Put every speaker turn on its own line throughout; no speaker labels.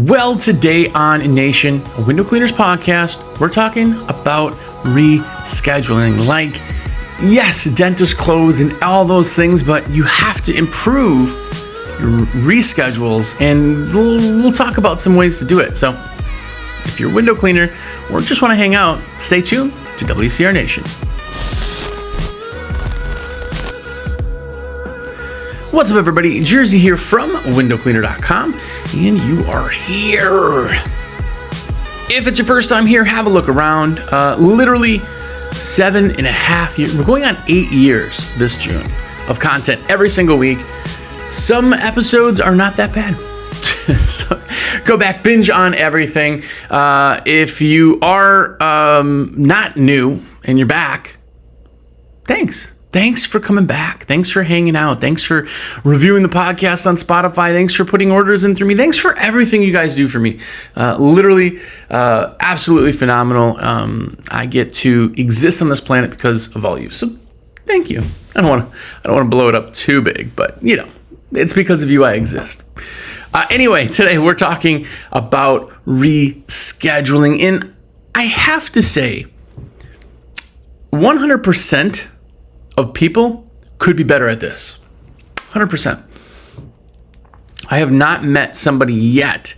Well, today on Nation, a window cleaners podcast, we're talking about rescheduling. Like, yes, dentist close and all those things, but you have to improve your reschedules, and we'll talk about some ways to do it. So if you're a window cleaner or just want to hang out, stay tuned to WCR Nation. What's up, everybody? Jersey here from windowcleaner.com, and you are here. If it's your first time here, have a look around. Literally 7.5 years. We're going on 8 years this June of content every single week. Some episodes are not that bad. So go back, binge on everything. If you are not new and you're back, thanks. Thanks for coming back. Thanks for hanging out. Thanks for reviewing the podcast on Spotify. Thanks for putting orders in through me. Thanks for everything you guys do for me. Literally, absolutely phenomenal. I get to exist on this planet because of all you. So thank you. I don't want to blow it up too big, but it's because of you I exist. Anyway, today we're talking about rescheduling, and I have to say, 100% of people could be better at this. 100%. I have not met somebody yet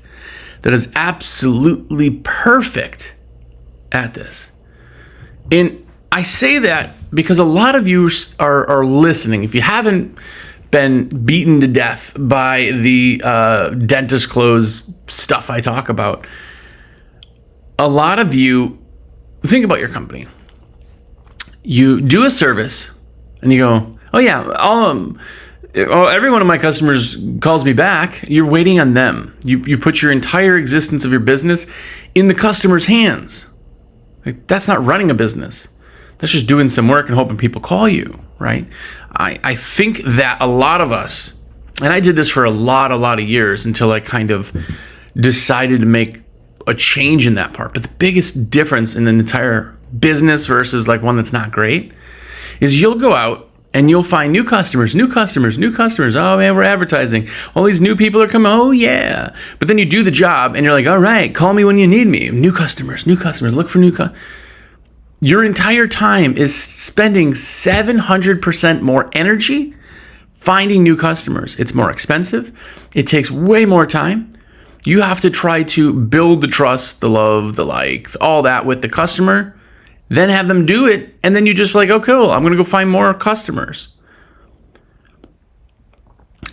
that is absolutely perfect at this. And I say that because a lot of you are listening. If you haven't been beaten to death by the dentist close stuff I talk about, a lot of you think about your company. You do a service and you go, oh yeah, every one of my customers calls me back. You're waiting on them. You put your entire existence of your business in the customer's hands. Like, that's not running a business. That's just doing some work and hoping people call you, right? I think that a lot of us, and I did this for a lot of years until I kind of decided to make a change in that part. But the biggest difference in an entire business versus like one that's not great is you'll go out and you'll find new customers. Oh man, we're advertising. All these new people are coming. Oh yeah. But then you do the job and you're like, all right, call me when you need me. New customers, look for new customers. Your entire time is spending 700% more energy finding new customers. It's more expensive. It takes way more time. You have to try to build the trust, the love, the like, all that with the customer, then have them do it, and then you just like, oh cool, I'm gonna go find more customers.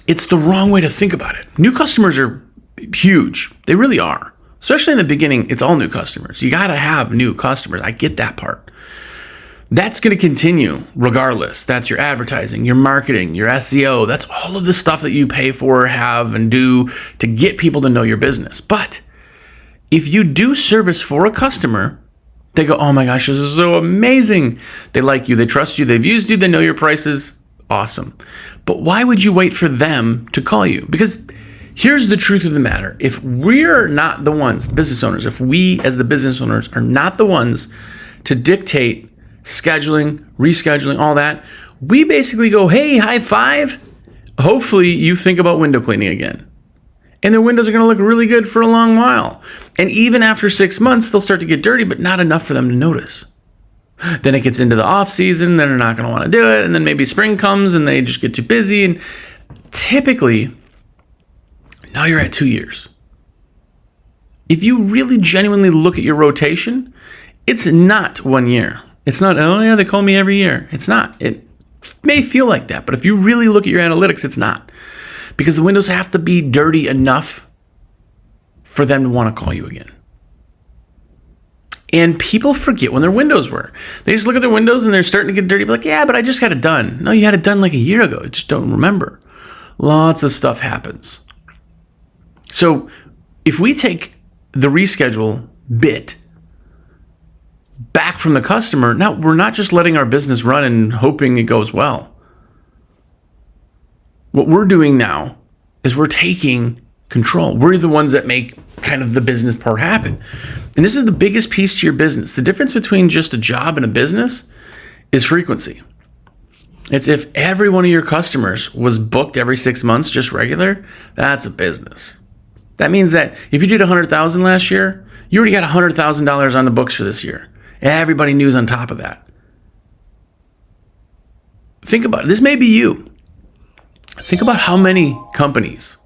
It's the wrong way to think about it. New customers are huge. They really are. Especially in the beginning, it's all new customers. You gotta have new customers. I get that part. That's gonna continue regardless. That's your advertising, your marketing, your SEO. That's all of the stuff that you pay for, have, and do to get people to know your business. But if you do service for a customer, they go, oh my gosh, this is so amazing. They like you, they trust you, they've used you, they know your prices. Awesome. But why would you wait for them to call you? Because here's the truth of the matter. If we're not the ones, the business owners, if we as the business owners are not the ones to dictate scheduling, rescheduling, all that, we basically go, hey, high five. Hopefully you think about window cleaning again. And their windows are going to look really good for a long while. And even after 6 months, they'll start to get dirty, but not enough for them to notice. Then it gets into the off season, then they're not going to want to do it. And then maybe spring comes and they just get too busy. And typically, now you're at 2 years. If you really genuinely look at your rotation, it's not 1 year. It's not, oh yeah, they call me every year. It's not. It may feel like that, but if you really look at your analytics, it's not. Because the windows have to be dirty enough for them to want to call you again. And people forget when their windows were. They just look at their windows and they're starting to get dirty. Like, yeah, but I just got it done. No, you had it done like a year ago. You just don't remember. Lots of stuff happens. So if we take the reschedule bit back from the customer, now we're not just letting our business run and hoping it goes well. What we're doing now is we're taking control. We're the ones that make kind of the business part happen. And this is the biggest piece to your business. The difference between just a job and a business is frequency. It's if every one of your customers was booked every 6 months, just regular, that's a business. That means that if you did 100,000 last year, you already got $100,000 on the books for this year. Everybody knew on top of that. Think about it. This may be you. Think about how many companies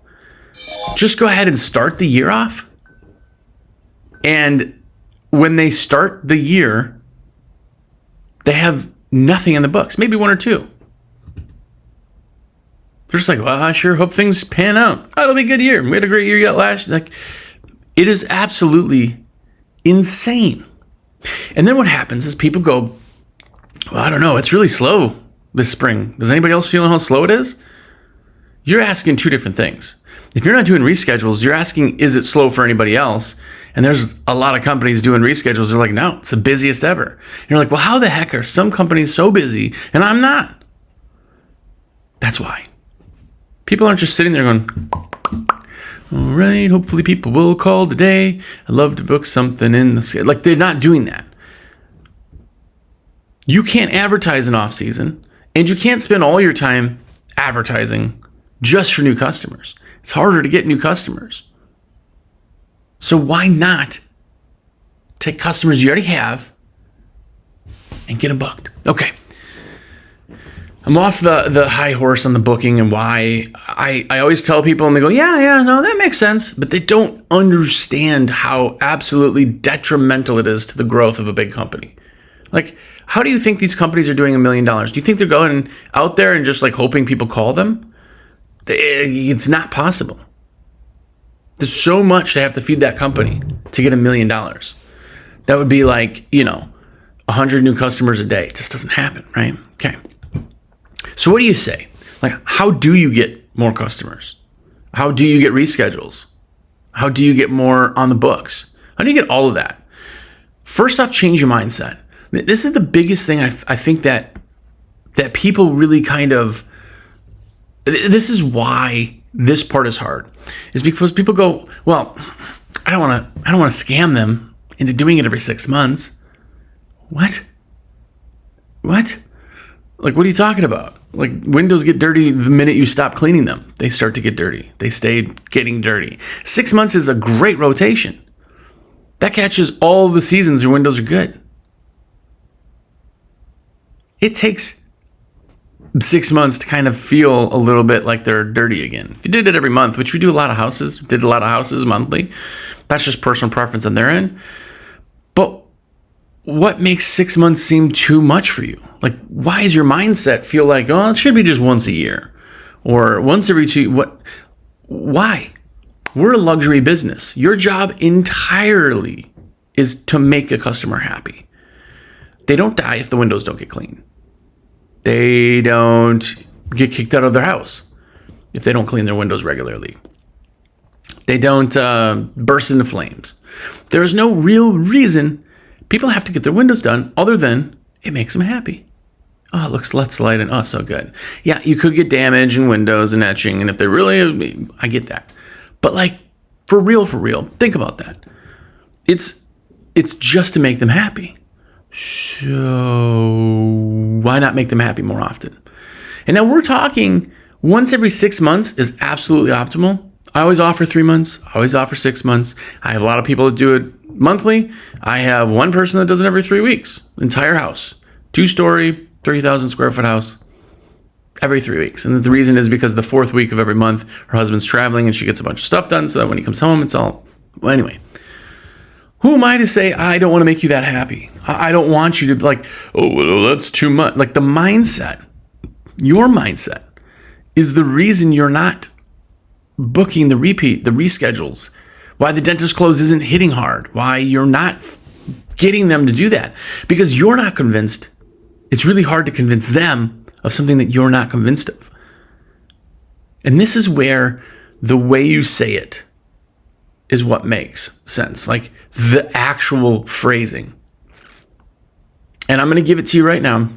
just go ahead and start the year off. And when they start the year, they have nothing in the books, maybe one or two. They're just like, well, I sure hope things pan out. It'll be a good year. We had a great year yet last year. Like, it is absolutely insane. And then what happens is people go, well, I don't know, it's really slow this spring. Does anybody else feel how slow it is? You're asking two different things. If you're not doing reschedules, you're asking, is it slow for anybody else? And there's a lot of companies doing reschedules. They're like, no, it's the busiest ever. And you're like, well, how the heck are some companies so busy and I'm not? That's why. People aren't just sitting there going, all right, hopefully people will call today. I'd love to book something in the schedule. Like, they're not doing that. You can't advertise in off season, and you can't spend all your time advertising just for new customers. It's harder to get new customers. So why not take customers you already have and get them booked? Okay. I'm off the high horse on the booking and why. I always tell people and they go, yeah, no, that makes sense. But they don't understand how absolutely detrimental it is to the growth of a big company. Like, how do you think these companies are doing $1 million? Do you think they're going out there and just like hoping people call them? It's not possible. There's so much they have to feed that company to get $1 million. That would be like, 100 new customers a day. It just doesn't happen, right? Okay. So what do you say? Like, how do you get more customers? How do you get reschedules? How do you get more on the books? How do you get all of that? First off, change your mindset. This is the biggest thing I think that people really kind of, this is why this part is hard, is because people go, well, I don't want to scam them into doing it every 6 months. What? Like, what are you talking about? Like, windows get dirty the minute you stop cleaning them. They start to get dirty. They stay getting dirty. 6 months is a great rotation. That catches all the seasons your windows are good. It takes 6 months to kind of feel a little bit like they're dirty again. If you did it every month, which we do a lot of houses, monthly, that's just personal preference on their end. But what makes 6 months seem too much for you? Like, why does your mindset feel like, oh, it should be just once a year or once every 2? Why? We're a luxury business. Your job entirely is to make a customer happy. They don't die if the windows don't get clean. They don't get kicked out of their house if they don't clean their windows regularly. They don't burst into flames. There's no real reason people have to get their windows done other than it makes them happy. Oh, it looks less light and oh, so good. Yeah, you could get damage in windows and etching, and if they're really, I get that. But like, for real, think about that. It's just to make them happy. So why not make them happy more often? And now we're talking once every 6 months is absolutely optimal. I always offer 3 months. I always offer 6 months. I have a lot of people that do it monthly. I have one person that does it every 3 weeks. Entire house. 2-story, 30,000 square foot house. Every 3 weeks. And the reason is because the 4th week of every month, her husband's traveling and she gets a bunch of stuff done so that when he comes home, it's all... Well, anyway. Who am I to say I don't want to make you that happy? I don't want you to be like, oh, well, that's too much. Like, the mindset, your mindset, is the reason you're not booking the reschedules, why the dentist close isn't hitting hard, why you're not getting them to do that. Because you're not convinced. It's really hard to convince them of something that you're not convinced of. And this is where the way you say it is what makes sense. Like, the actual phrasing. And I'm going to give it to you right now.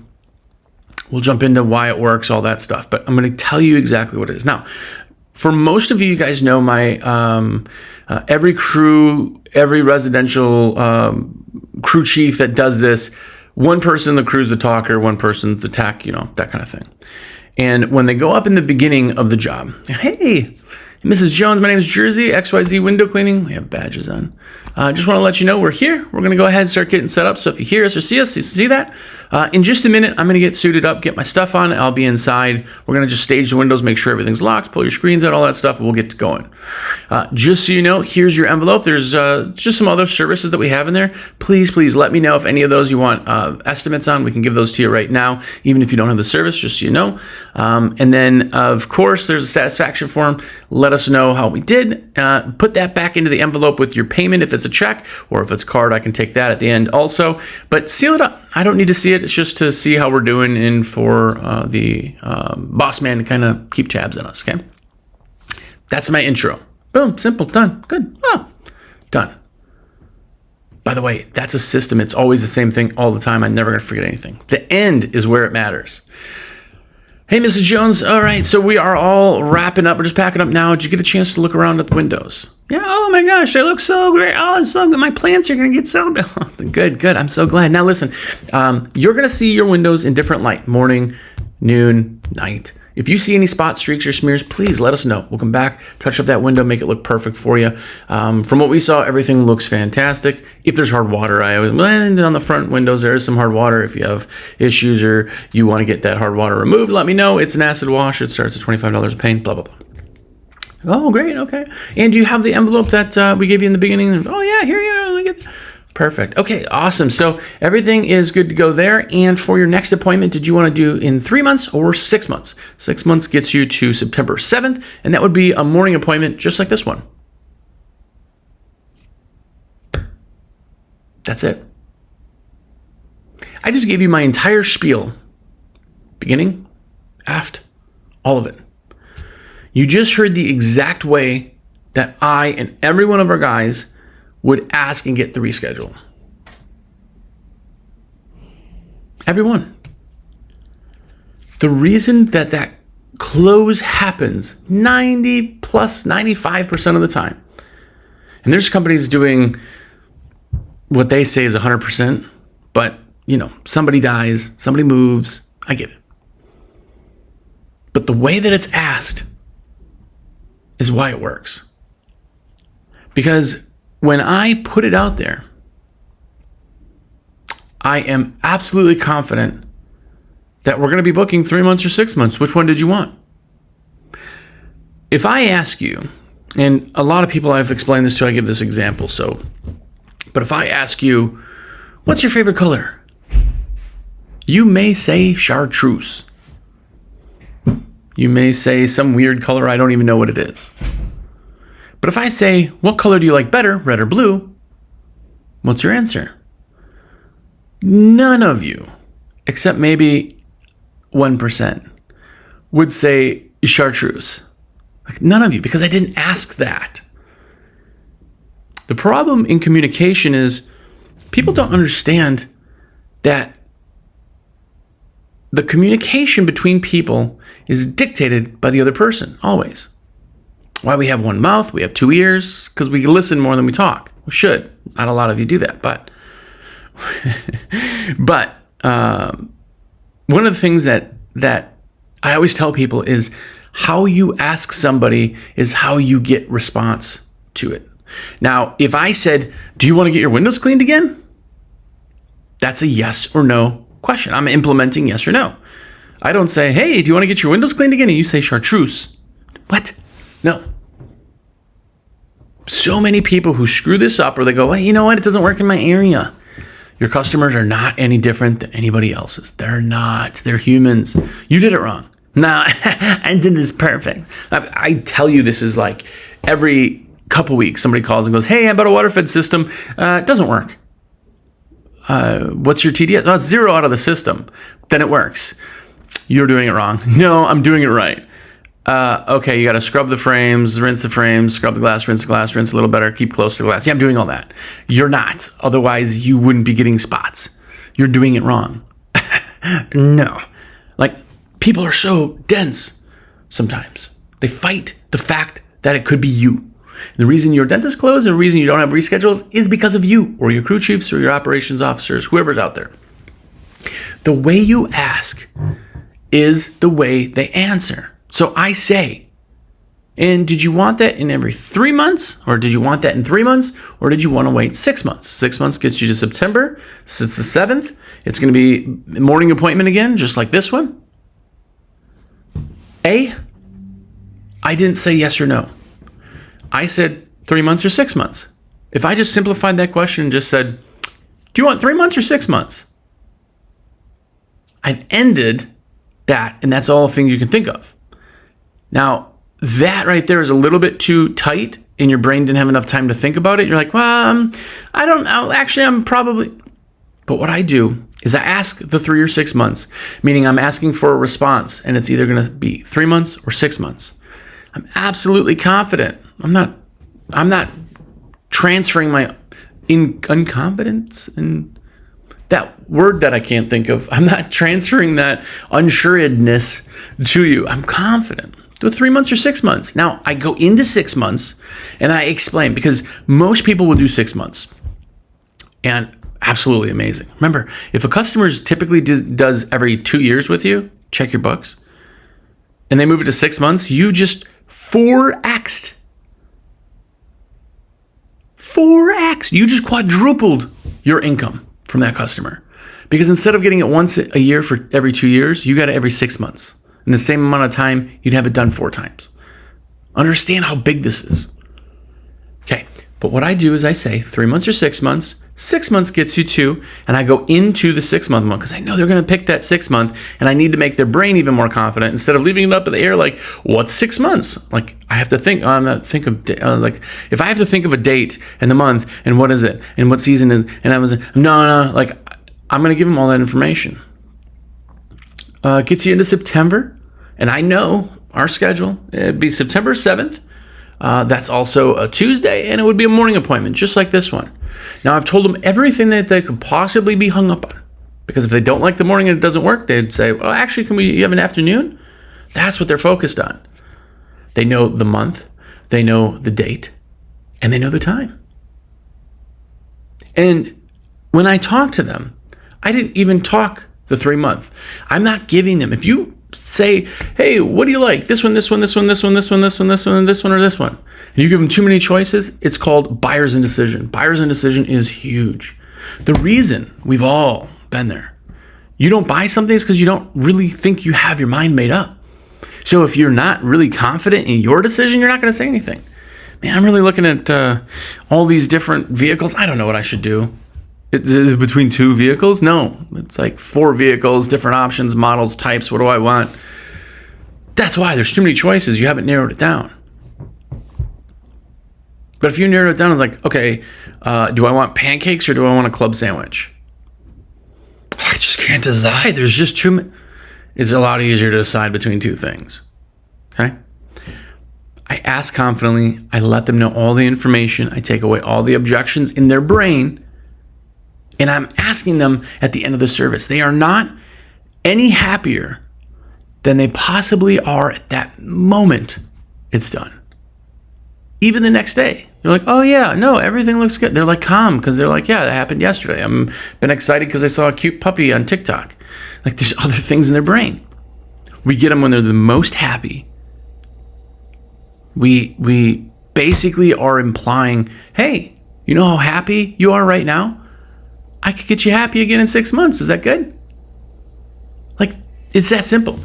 We'll jump into why it works, all that stuff. But I'm going to tell you exactly what it is. Now, for most of you, you guys know my every residential crew chief that does this. One person, the crew's the talker. One person's the tech, that kind of thing. And when they go up in the beginning of the job, hey, Mrs. Jones, my name is Jersey, XYZ Window Cleaning. We have badges on. Just want to let you know we're here. We're going to go ahead and start getting set up. So if you hear us or see us, you see that. In just a minute, I'm going to get suited up, get my stuff on. I'll be inside. We're going to just stage the windows, make sure everything's locked, pull your screens out, all that stuff, and we'll get going. Just so you know, here's your envelope. There's just some other services that we have in there. Please let me know if any of those you want estimates on. We can give those to you right now, even if you don't have the service, just so you know. And then, of course, there's a satisfaction form. Let us know how we did. Put that back into the envelope with your payment if it's a check, or if it's a card, I can take that at the end also. But seal it up. I don't need to see it. It's just to see how we're doing and for the boss man to kind of keep tabs on us, okay? That's my intro. Boom, simple, done, good, done. By the way, that's a system. It's always the same thing all the time. I'm never going to forget anything. The end is where it matters. Hey, Mrs. Jones. All right, so we are all wrapping up. We're just packing up now. Did you get a chance to look around at the windows? Yeah, oh my gosh, they look so great. Oh, it's so good. My plants are going to get so good. I'm so glad. Now listen, you're going to see your windows in different light, morning, noon, night. If you see any spots, streaks, or smears, please let us know. We'll come back, touch up that window, make it look perfect for you. From what we saw, everything looks fantastic. If there's hard water, I always land on the front windows. There is some hard water. If you have issues or you want to get that hard water removed, let me know. It's an acid wash. It starts at $25 a paint, blah, blah, blah. Oh, great. Okay. And do you have the envelope that we gave you in the beginning? Oh, yeah, here you go. Perfect. Okay, awesome. So everything is good to go there. And for your next appointment, did you want to do in 3 months or 6 months? 6 months gets you to September 7th, and that would be a morning appointment just like this one. That's it. I just gave you my entire spiel. Beginning, aft, all of it. You just heard the exact way that I and every one of our guys would ask and get the reschedule. Everyone. The reason that close happens 95% of the time, and there's companies doing what they say is 100%, but somebody dies, somebody moves, I get it. But the way that it's asked is why it works. Because when I put it out there, I am absolutely confident that we're going to be booking 3 months or 6 months. Which one did you want? If I ask you, and a lot of people I've explained this to, I give this example, but if I ask you, what's your favorite color? You may say chartreuse. You may say some weird color, I don't even know what it is. But if I say, what color do you like better, red or blue? What's your answer? None of you, except maybe 1%, would say chartreuse. Like none of you, because I didn't ask that. The problem in communication is people don't understand that the communication between people is dictated by the other person, always. Why we have one mouth, we have 2 ears, because we listen more than we talk. We should. Not a lot of you do that, but one of the things that I always tell people is how you ask somebody is how you get response to it. Now, if I said, do you want to get your windows cleaned again? That's a yes or no question. I'm implementing yes or no. I don't say, hey, do you want to get your windows cleaned again? And you say chartreuse. What? No. So many people who screw this up, or they go, well, you know what? It doesn't work in my area. Your customers are not any different than anybody else's. They're not. They're humans. You did it wrong. No, I did this perfect. I tell you, this is like every couple weeks, somebody calls and goes, hey, I bought a water fed system. It doesn't work. What's your TDS? Oh, it's 0 out of the system. Then it works. You're doing it wrong. No, I'm doing it right. Okay, you got to scrub the frames, scrub the glass, rinse a little better, keep close to the glass. Yeah, I'm doing all that. You're not. Otherwise, you wouldn't be getting spots. You're doing it wrong. No. Like, people are so dense sometimes. They fight the fact that it could be you. The reason your dentist closed and the reason you don't have reschedules is because of you or your crew chiefs or your operations officers, whoever's out there. The way you ask is the way they answer. So I say, And did you want that in every 3 months? Or did you want that in 3 months? Or did you want to wait 6 months? 6 months gets you to September. So it's the 7th. It's going to be a morning appointment again, just like this one. I didn't say yes or no. I said 3 months or 6 months. If I just simplified that question and just said, do you want 3 months or 6 months? I've ended that, and that's all the thing you can think of. Now, that right there is a little bit too tight, and your brain didn't have enough time to think about it. You're like, well, I don't know. Actually, I'm probably... But what I do is I ask the 3 or 6 months, meaning I'm asking for a response, and it's either going to be 3 months or 6 months. I'm absolutely confident. I'm not transferring my unconfidence and that word that I can't think of. I'm not transferring that unsuredness to you. I'm confident. Do 3 months or 6 months. Now, I go into 6 months and I explain, because most people will do 6 months. And absolutely amazing. Remember, if a customer typically does every 2 years with you, check your books, and they move it to 6 months, you just 4x'd. 4x. You just quadrupled your income from that customer. Because instead of getting it once a year for every 2 years, you got it every 6 months. In the same amount of time, you'd have it done 4 times. Understand how big this is. Okay, but what I do is I say 3 months or 6 months. 6 months gets you 2, and I go into the 6 month one because I know they're going to pick that 6 month, and I need to make their brain even more confident instead of leaving it up in the air like, what's 6 months? Like, I have to think. Like, if I have to think of a date and the month and what is it and what season is, and I was no, like, I'm going to give them all that information. Gets you into September, and I know our schedule. It'd be September 7th. That's also a Tuesday, and it would be a morning appointment, just like this one. Now, I've told them everything that they could possibly be hung up on, because if they don't like the morning and it doesn't work, they'd say, well, actually, you have an afternoon? That's what they're focused on. They know the month, they know the date, and they know the time. And when I talk to them, I didn't even talk the 3 month. I'm not giving them, if you say, hey, what do you like? This one, this one, this one, this one, this one, this one, this one, and this one, or this one. And you give them too many choices, it's called buyer's indecision. Buyer's indecision is huge. The reason we've all been there, you don't buy something is because you don't really think you have your mind made up. So if you're not really confident in your decision, you're not going to say anything. Man, I'm really looking at all these different vehicles. I don't know what I should do. Between 2 vehicles? No, it's like 4 vehicles, different options, models, types. What do I want? That's why there's too many choices. You haven't narrowed it down. But if you narrow it down, it's like, okay, do I want pancakes or do I want a club sandwich? I just can't decide. There's just too many. It's a lot easier to decide between 2 things. Okay? I ask confidently. I let them know all the information. I take away all the objections in their brain. And I'm asking them at the end of the service. They are not any happier than they possibly are at that moment it's done. Even the next day. They're like, oh yeah, no, everything looks good. They're like calm because they're like, yeah, that happened yesterday. I'm been excited because I saw a cute puppy on TikTok. Like, there's other things in their brain. We get them when they're the most happy. We basically are implying, hey, you know how happy you are right now? I could get you happy again in 6 months. Is that good? Like, it's that simple.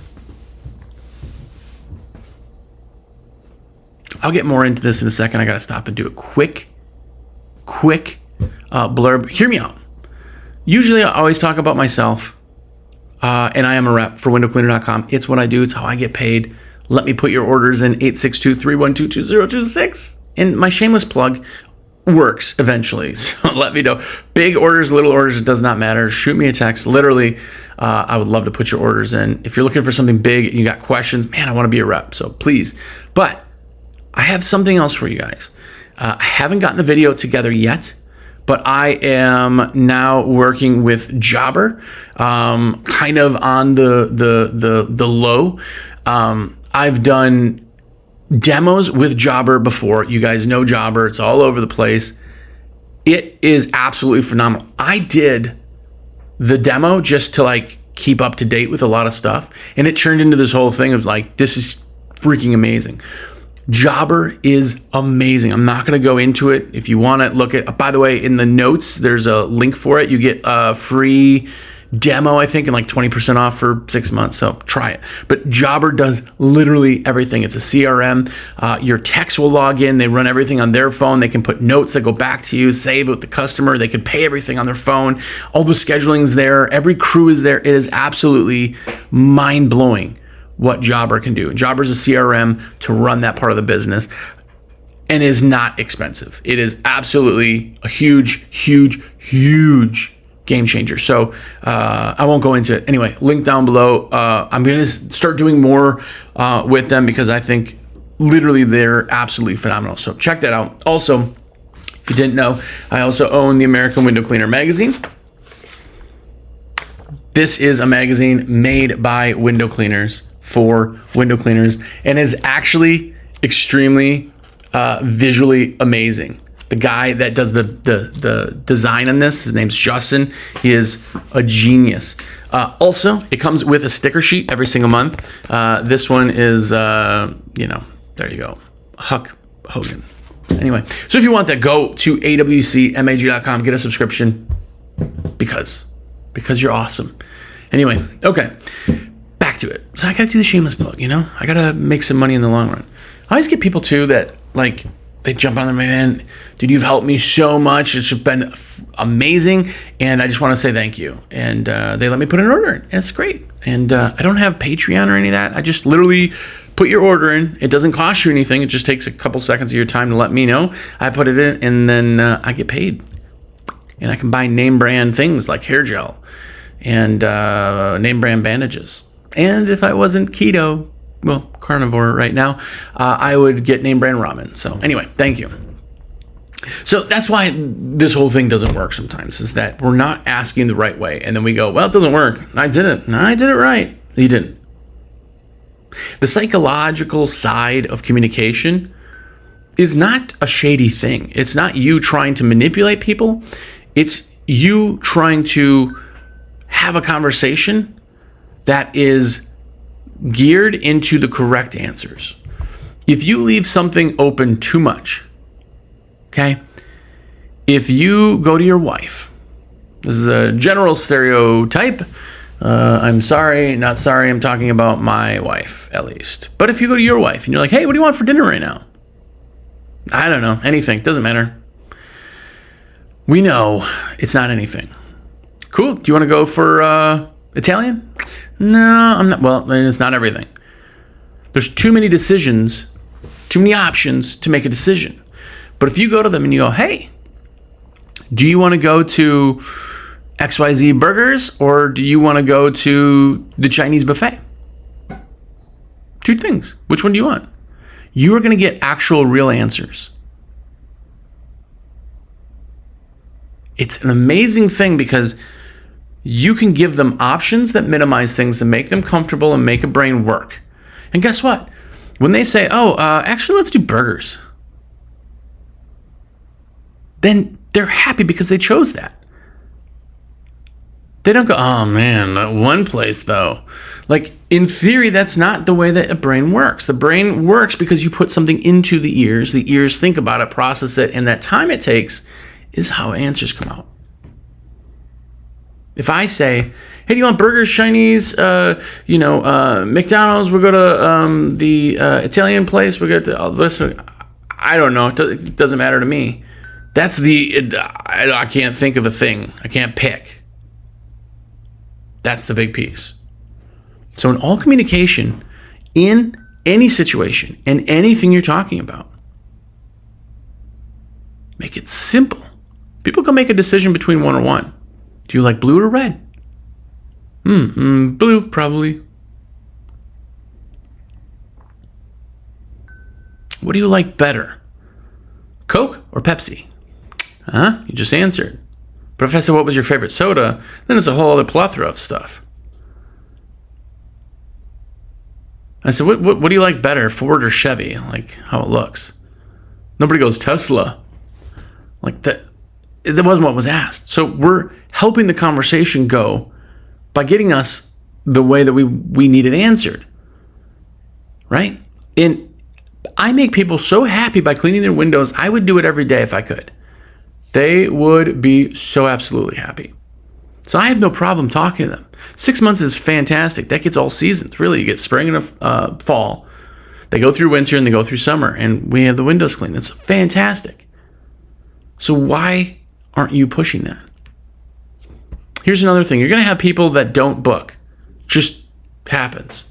I'll get more into this in a second. I got to stop and do a quick blurb. Hear me out. Usually I always talk about myself, and I am a rep for windowcleaner.com. It's what I do. It's how I get paid. Let me put your orders in 862-312-2026. And my shameless plug works eventually. So let me know. Big orders, little orders, it does not matter. Shoot me a text. Literally, I would love to put your orders in. If you're looking for something big and you got questions, man, I want to be a rep. So please. But I have something else for you guys. I haven't gotten the video together yet, but I am now working with Jobber, kind of on the low. I've done demos with Jobber before. You guys know Jobber. It's all over the place. It is absolutely phenomenal. I did the demo just to like keep up to date with a lot of stuff, and it turned into this whole thing of like, this is freaking amazing. Jobber is amazing. I'm not going to go into it. If you want to look at, by the way, in the notes, there's a link for it. You get a free demo, I think, and like 20% off for 6 months. So try it. But Jobber does literally everything. It's a CRM. Your techs will log in. They run everything on their phone. They can put notes that go back to you, save it with the customer. They can pay everything on their phone. All the scheduling's there. Every crew is there. It is absolutely mind-blowing what Jobber can do. Jobber's a CRM to run that part of the business and is not expensive. It is absolutely a huge, huge, huge game changer. So I won't go into it. Anyway, link down below. I'm going to start doing more with them because I think literally they're absolutely phenomenal. So check that out. Also, if you didn't know, I also own the American Window Cleaner magazine. This is a magazine made by window cleaners for window cleaners and is actually extremely visually amazing. The guy that does the design on this, his name's Justin. He is a genius. Also, it comes with a sticker sheet every single month. This one is, there you go, Huck Hogan. Anyway, so if you want that, go to awcmag.com, get a subscription because you're awesome. Anyway, okay, back to it. So I gotta do the shameless plug, I gotta make some money in the long run. I always get people too that like, they jump on their man, dude, you've helped me so much. It's been amazing. And I just want to say thank you. And they let me put an order in. And it's great. And I don't have Patreon or any of that. I just literally put your order in. It doesn't cost you anything. It just takes a couple seconds of your time to let me know. I put it in and then I get paid. And I can buy name brand things like hair gel and name brand bandages. And if I wasn't keto, well, carnivore right now, I would get name brand ramen. So anyway, thank you. So that's why this whole thing doesn't work sometimes, is that we're not asking the right way. And then we go, well, it doesn't work. I did it. No, I did it right. You didn't. The psychological side of communication is not a shady thing. It's not you trying to manipulate people. It's you trying to have a conversation that is geared into the correct answers. If you leave something open too much, okay? If you go to your wife, this is a general stereotype. I'm sorry, not sorry. I'm talking about my wife, at least. But if you go to your wife and you're like, hey, what do you want for dinner right now? I don't know, anything, doesn't matter. We know it's not anything. Cool, do you want to go for Italian? No, I'm not. Well, it's not everything. There's too many decisions, too many options to make a decision. But if you go to them and you go, hey, do you want to go to XYZ Burgers or do you want to go to the Chinese buffet? Two things. Which one do you want? You are going to get actual real answers. It's an amazing thing because you can give them options that minimize things to make them comfortable and make a brain work. And guess what? When they say, actually, let's do burgers, then they're happy because they chose that. They don't go, oh man, that one place though. Like in theory, that's not the way that a brain works. The brain works because you put something into the ears think about it, process it, and that time it takes is how answers come out. If I say, hey, do you want burgers, Chinese, McDonald's, we'll go to the Italian place, we'll go to this, I don't know, it doesn't matter to me. I can't think of a thing. I can't pick. That's the big piece. So in all communication, in any situation, and anything you're talking about, make it simple. People can make a decision between one or one. Do you like blue or red? Blue, probably. What do you like better? Coke or Pepsi? You just answered. But if I said, what was your favorite soda? Then it's a whole other plethora of stuff. I said, what do you like better, Ford or Chevy? Like how it looks. Nobody goes Tesla. Like that. That wasn't what was asked. So we're helping the conversation go by getting us the way that we need it answered. Right? And I make people so happy by cleaning their windows, I would do it every day if I could. They would be so absolutely happy. So I have no problem talking to them. 6 months is fantastic. That gets all seasons, really. You get spring and fall. They go through winter and they go through summer, and we have the windows cleaned. That's fantastic. So why aren't you pushing that? Here's another thing. You're going to have people that don't book. Just happens.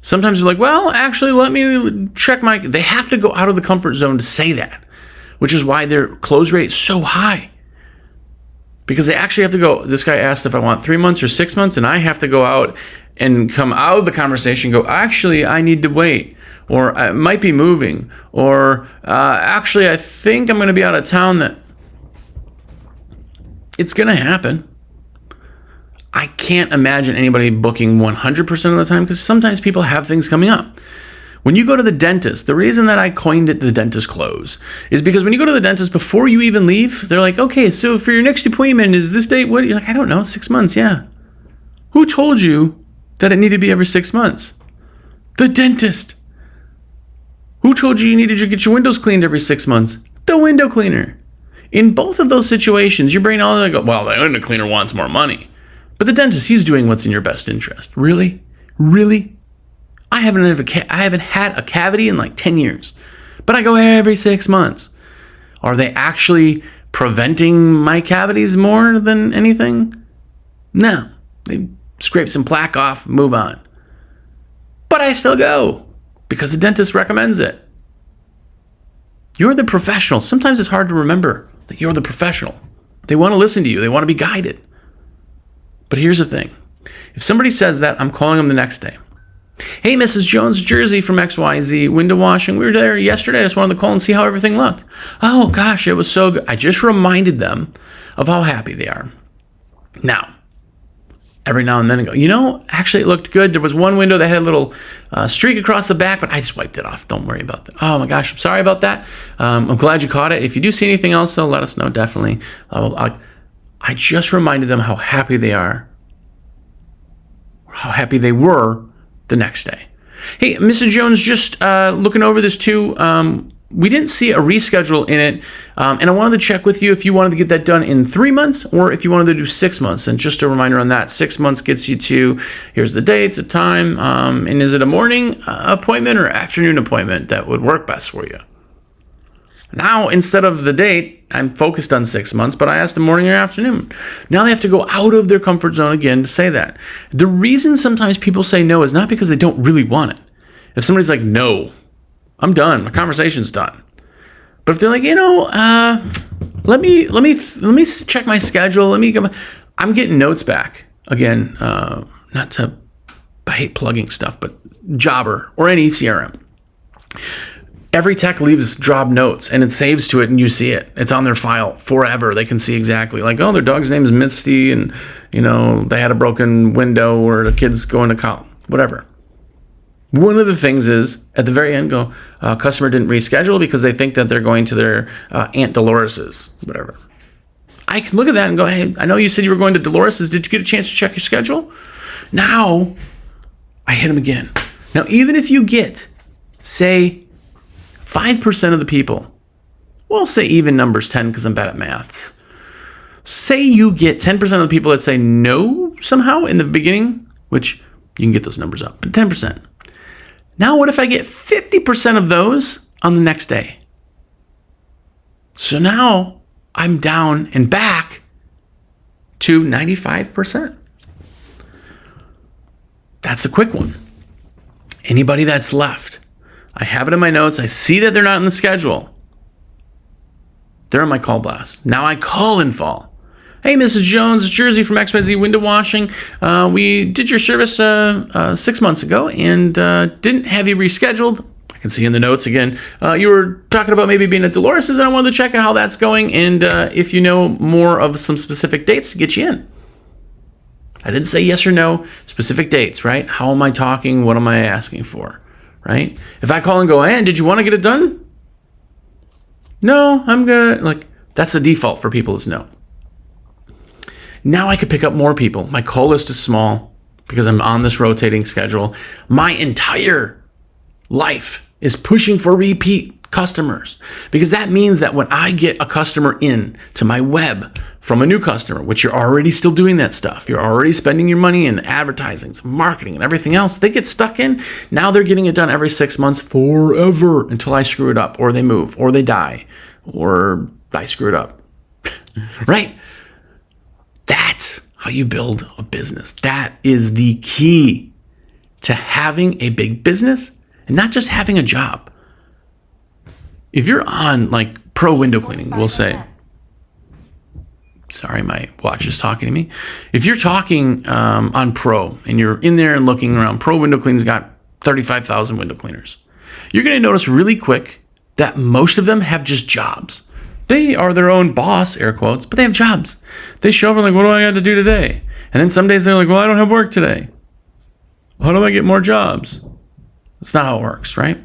Sometimes they're like, well, actually, let me check my... They have to go out of the comfort zone to say that, which is why their close rate is so high. Because they actually have to go, this guy asked if I want 3 months or 6 months, and I have to go out and come out of the conversation and go, actually, I need to wait, or I might be moving, or actually, I think I'm going to be out of town. That it's going to happen. I can't imagine anybody booking 100% of the time, because sometimes people have things coming up. When you go to the dentist, the reason that I coined it the dentist close is because when you go to the dentist, before you even leave, they're like, okay, so for your next appointment, is this date what? You're like, I don't know, 6 months, yeah. Who told you that it needed to be every 6 months? The dentist. Who told you needed to get your windows cleaned every 6 months? The window cleaner. In both of those situations, your brain all go, well, the window cleaner wants more money. But the dentist, he's doing what's in your best interest. Really? Really? I haven't had a cavity in like 10 years, but I go every 6 months. Are they actually preventing my cavities more than anything? No. They scrape some plaque off, move on. But I still go because the dentist recommends it. You're the professional. Sometimes it's hard to remember that you're the professional. They want to listen to you. They want to be guided. But here's the thing. If somebody says that, I'm calling them the next day. Hey, Mrs. Jones, Jersey from XYZ, window washing. We were there yesterday. I just wanted to call and see how everything looked. Oh, gosh, it was so good. I just reminded them of how happy they are. Now, every now and then I go, actually it looked good. There was one window that had a little streak across the back, but I just wiped it off. Don't worry about that. Oh, my gosh, I'm sorry about that. I'm glad you caught it. If you do see anything else, though, let us know, definitely. I just reminded them how happy they are, how happy they were the next day. Hey, Mrs. Jones, just looking over this too. We didn't see a reschedule in it, and I wanted to check with you if you wanted to get that done in 3 months or if you wanted to do 6 months. And just a reminder on that, 6 months gets you to, here's the dates, the time, and is it a morning appointment or afternoon appointment that would work best for you? Now, instead of the date, I'm focused on 6 months, but I asked the morning or afternoon. Now they have to go out of their comfort zone again to say that. The reason sometimes people say no is not because they don't really want it. If somebody's like, no, I'm done, my conversation's done. But if they're like, let me check my schedule. I'm getting notes back again. I hate plugging stuff, but Jobber or any CRM. Every tech leaves job notes and it saves to it and you see it. It's on their file forever. They can see exactly like, oh, their dog's name is Misty and, they had a broken window or the kid's going to college, whatever. One of the things is at the very end, customer didn't reschedule because they think that they're going to their Aunt Dolores's, whatever. I can look at that and go, hey, I know you said you were going to Dolores's. Did you get a chance to check your schedule? Now I hit them again. Now, even if you get, say, 5% of the people, we'll say even numbers 10 because I'm bad at maths. Say you get 10% of the people that say no somehow in the beginning, which you can get those numbers up, but 10%. Now what if I get 50% of those on the next day? So now I'm down and back to 95%. That's a quick one. Anybody that's left, I have it in my notes. I see that they're not in the schedule. They're on my call blast. Now I call in fall. Hey, Mrs. Jones, Jersey from XYZ Window Washing. We did your service 6 months ago and didn't have you rescheduled. I can see in the notes again. You were talking about maybe being at Dolores's, and I wanted to check out how that's going and if you know more of some specific dates to get you in. I didn't say yes or no, specific dates, right? How am I talking? What am I asking for? Right? If I call and go, hey, did you want to get it done? No, I'm good. That's the default for people is no. Now I could pick up more people. My call list is small because I'm on this rotating schedule. My entire life is pushing for repeat customers, because that means that when I get a customer in to my web from a new customer, which you're already still doing that stuff, you're already spending your money in advertising, marketing, and everything else, they get stuck in. Now they're getting it done every 6 months forever until I screw it up, or they move, or they die, or I screw it up. Right? That's how you build a business. That is the key to having a big business and not just having a job. If you're on like pro window cleaning, we'll say, sorry, my watch is talking to me. If you're talking on pro and you're in there and looking around, pro window cleaning's got 35,000 window cleaners. You're going to notice really quick that most of them have just jobs. They are their own boss, air quotes, but they have jobs. They show up and like, what do I got to do today? And then some days they're like, well, I don't have work today. How do I get more jobs? That's not how it works, right?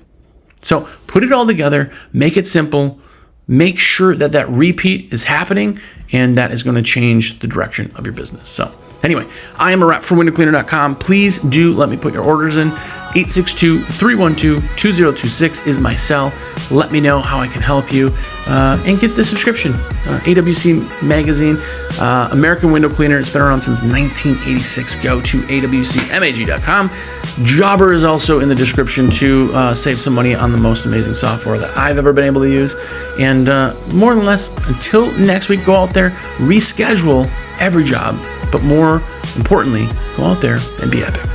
So put it all together, make it simple, make sure that that repeat is happening, and that is going to change the direction of your business. So anyway, I am a rep for windowcleaner.com. Please do let me put your orders in. 862-312-2026 is my cell. Let me know how I can help you and get the subscription. AWC Magazine, American Window Cleaner. It's been around since 1986. Go to awcmag.com. Jobber is also in the description to save some money on the most amazing software that I've ever been able to use. And more than less, until next week, go out there, reschedule every job, but more importantly, go out there and be epic.